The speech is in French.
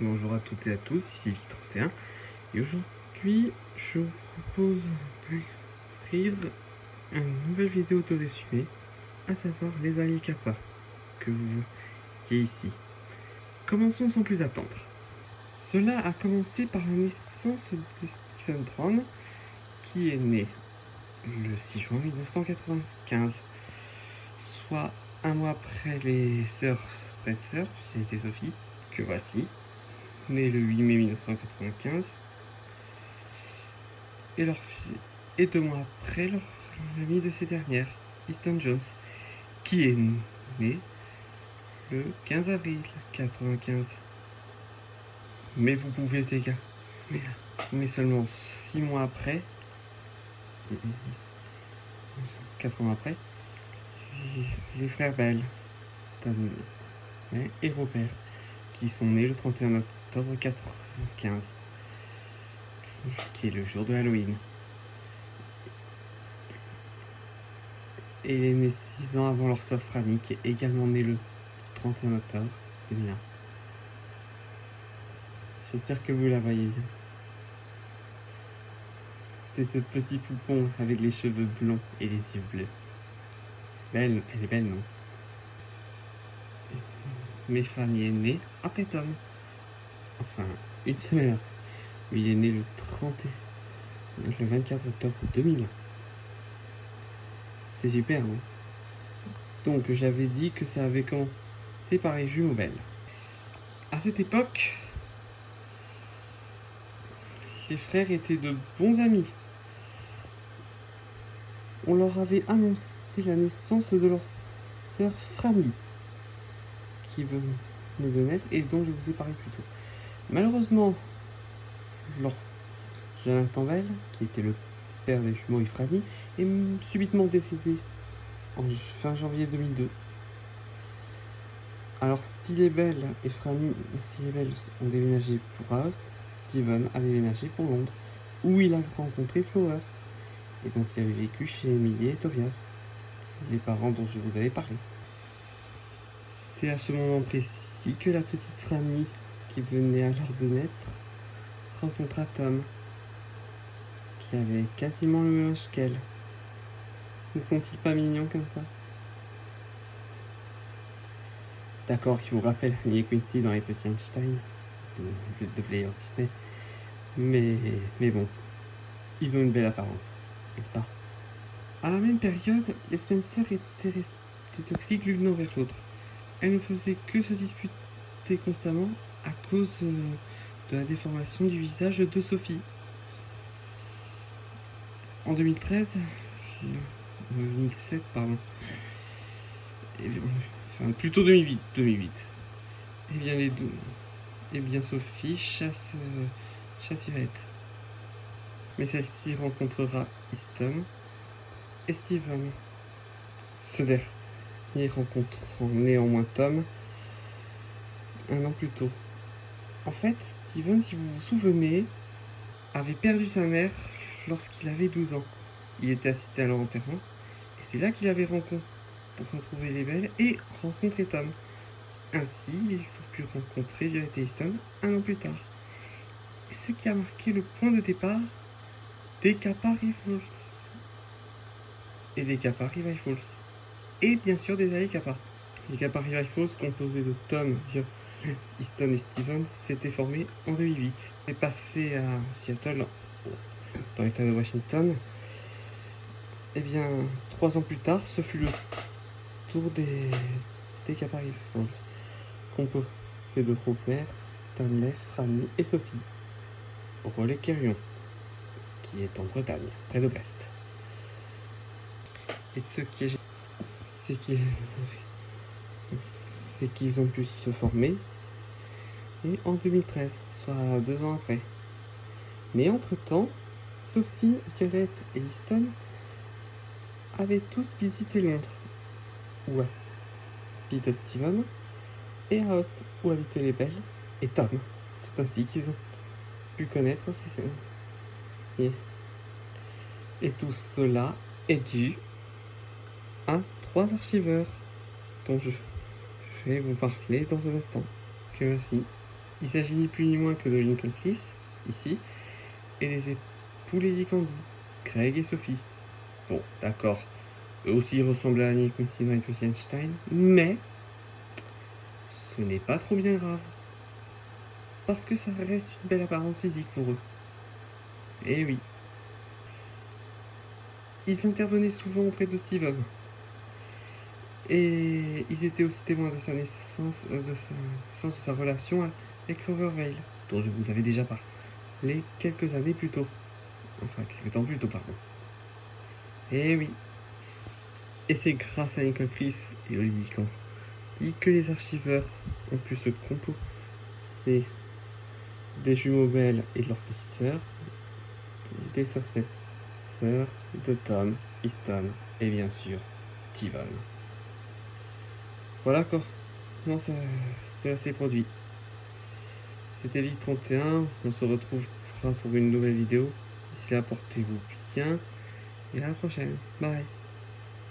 Bonjour à toutes et à tous, ici Vic31 et aujourd'hui je vous propose d'offrir une nouvelle vidéo de résumé, à savoir les alliés kappa que vous voyez ici. Commençons sans plus attendre. Cela a commencé par la naissance de Stephen Brown, qui est né le 6 juin 1995, soit un mois après les sœurs Spencer, Juliette et Sophie, que voici, né le 8 mai 1995, et 2 mois après l'ami de ces dernières, Easton Jones, qui est né le 15 avril 1995. Mais vous pouvez également, mais seulement 6 mois après, 4 ans après, les frères Bell, Stanley et Robert, qui sont nés le 31 octobre 1995, qui est le jour de Halloween. Et il est né 6 ans avant leur sœur Franny, qui est également née le 31 octobre 2001. J'espère que vous la voyez bien. C'est ce petit poupon avec les cheveux blonds et les yeux bleus. Belle, elle est belle, non? Mais Franny est née après Tom. Enfin, une semaine après. Il est né le 24 octobre 2001. C'est super, non? Donc, j'avais dit que ça avait commencé par les jumeaux Bell. À cette époque, les frères étaient de bons amis. On leur avait annoncé la naissance de leur sœur Franny, qui venait de naître et dont je vous ai parlé plus tôt. Malheureusement, Jonathan Bell, qui était le père des jumeaux et Franny, est subitement décédé en fin janvier 2002. Alors, si les Bell ont déménagé pour House, Steven a déménagé pour Londres, où il a rencontré Flower, et dont il avait vécu chez Emily et Tobias, les parents dont je vous avais parlé. C'est à ce moment précis que la petite Franny, qui venait alors de naître, rencontra Tom, qui avait quasiment le même âge qu'elle. Ne sont-ils pas mignons comme ça? D'accord, qui vous rappelle Annie et Quincy dans les petits Einstein de Players Disney. Mais bon, ils ont une belle apparence, n'est-ce pas? À la même période, les Spencer étaient restés toxiques l'une envers l'autre. Elles ne faisaient que se disputer constamment à cause de la déformation du visage de Sophie. En 2007, pardon. Enfin, plutôt 2008. Eh bien, Sophie chasse Yvette. Mais celle-ci rencontrera Easton et Steven. Ce dernier rencontrant néanmoins Tom un an plus tôt. En fait, Steven, si vous vous souvenez, avait perdu sa mère lorsqu'il avait 12 ans. Il était assisté à leur enterrement, et c'est là qu'il avait retrouvé les Bell et rencontré Tom. Ainsi, ils ont pu rencontrer Violet et Easton un an plus tard. Et ce qui a marqué le point de départ des Kappa Rivals. Et des Kappa Rivals. Et bien sûr des alliés Kappa. Les Kappa Rivals, composés de Tom, Violet, Easton et Steven, s'étaient formés en 2008. C'est passé à Seattle, dans l'état de Washington. Et bien, 3 ans plus tard, ce fut le tour des Kappa Rivals, composés de Robert, Stanley, Franny et Sophie, au relais Kerion, qui est en Bretagne, près de Brest. Et ce qui est c'est qu'ils ont pu se former et en 2013, soit 2 ans après. Mais entre-temps, Sophie, Violette et Easton avaient tous visité Londres, où habite Steven, et House, où habitaient les Bell et Tom. C'est ainsi qu'ils ont pu connaître et tout cela est dû à 3 archiveurs dont je vais vous parler dans un instant. Que voici. Il s'agit ni plus ni moins que de Lincoln Chris, ici, et des époux Lady Candy, Craig et Sophie. Bon, d'accord, eux aussi ressemblent à Annie Quincy dans les Einstein, mais ce n'est pas trop bien grave. Parce que ça reste une belle apparence physique pour eux. Et oui. Ils intervenaient souvent auprès de Steven. Et ils étaient aussi témoins de sa naissance, de sa relation avec Clovervale, dont je vous avais déjà parlé quelques années plus tôt. Enfin, quelques temps plus tôt, pardon. Et oui. Et c'est grâce à Lincoln Chris et Lady Candy que les archiveurs ont pu se composer des jumeaux Belle et de leur petite sœur, des sœurs Spencer, de Tom, Easton et bien sûr Steven. Voilà comment cela s'est produit. C'était Vic 31, on se retrouvera pour une nouvelle vidéo. D'ici là, portez-vous bien et à la prochaine. Bye.